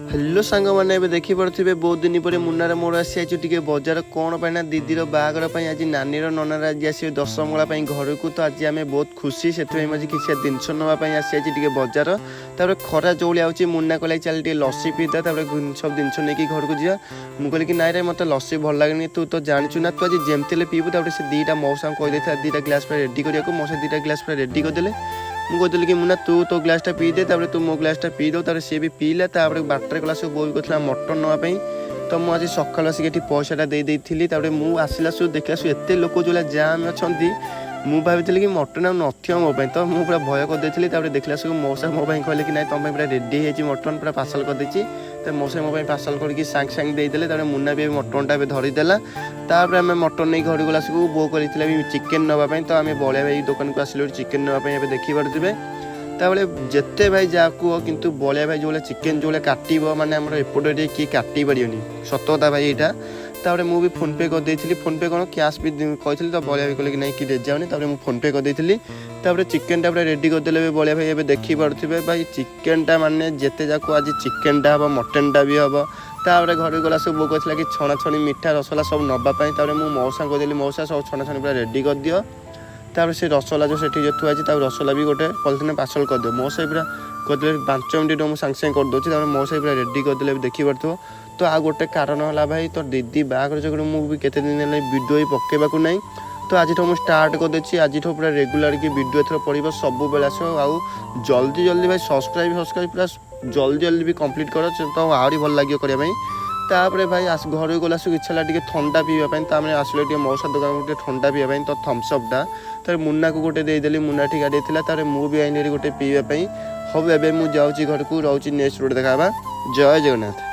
Hello सांग मैंने देखी पड़े बहुत दिन पर मुन्नार मोड़ आसी टे बजार कौन पाइना दीदीर बाहागर आज नानी ननार आज आसे 10 मंगला घर को तो आज आम बहुत खुशी से किसी जिनस नापी आसी टे बजार तापर खरा जोली आऊँगी मुन्ना कहला चल टे लस्सी पीदा सब जिनस नहीं घर को जा मुझे कि नाई मत लस्सी भल लगे तू तो जानचु ना तू आज जमती पीबू से दीटा मौसा कहीदे दीटा ग्लास रेडी करने मौसा दीटा ग्लास रेडी करदे मुझे कि मुन्ना तू तो ग्लासटा पीदे तू मो ग्लासटा पी दो सी भी पीला बाटर गला सब बोई कहला मटन नापी तो मुझे आज सकाल आसिक पैसाटा देती मुझे आसला सु देखला एत लोक जो जाम अच्छा मुझे भाई कि मटन आ नथियो मो तो मुझे पूरा भय करदेली देखला सब मौसा मो कहले कि ना तुम पूरा रेडी है मटन पूरा पार्सल करदे तो मौसा मो पार्सल करके सांगे सांगे देदेले मुन्ना भी मटनटा धरीदेला तापर आम मटन नहीं घर गला सब बो कर चिकेन नापी तो आम बलिया भाई दुकान को आसिलु चिकेन नापी देखी पारे ताबले जिते भाई जाकु किंतु बलिया भाई जो चिकेन जो काट माने आम एपटे किए काटी पारियोनी सतता भाई यहाँ तापर मुझे फोन पे कर देती फोन पे कौन कैश भी कही तो बलिया भाई कहले कि नहीं कि जाऊनी मुझे फोन पे कर देती चिकेनटा पूरा रेडी करदे बलिया भाई ये देखी पारे भाई चिकेनटा माने जिते जाकु आज चिकेनटा हम मटनटा भी हम तापर घर गला सब बो कहला कि छणा छणी मिठा रसला सब नवापाई मुझे मौसा कहदेली मौसा सब छणा छणी पूरा रेडी कर दियो तापर से रसला जो से थुआ रसला भी गोटे पॉलिथिन पार्सल करदे मौसा पूरा करदे 5 मिनट मुझे सांगे सांगे करदे मौसा पूरा रेडी करदे देखी पार तो आ गोटे कारण है भाई तो दीदी बाहर जो मुझे केते दिन वीडियो पकेबा ना तो आज मुझे स्टार्ट करदे आज पूरा रेगुलर की वीडियो एथर पड़ो सब बेला आउ जल्दी जल्दी भाई सब्सक्राइब पूरा जल्दी जल्दी भी कंप्लीट कर तो आहरी भल लगे करने तापर भाई घर गला सब इच्छा टे ठंडा पीवाई तो आम आसो मौसा दुकान गोटे ठंडा पीवाई तो थम्सअपटा तो मुन्ना को गोटे देदेली मुन्ना ठीक गाड़ी मुझे भी आईनी गोटे पीवाई हम एवं मुझे घर को रोचे नेक्स्ट रोड देखा जय जगन्नाथ।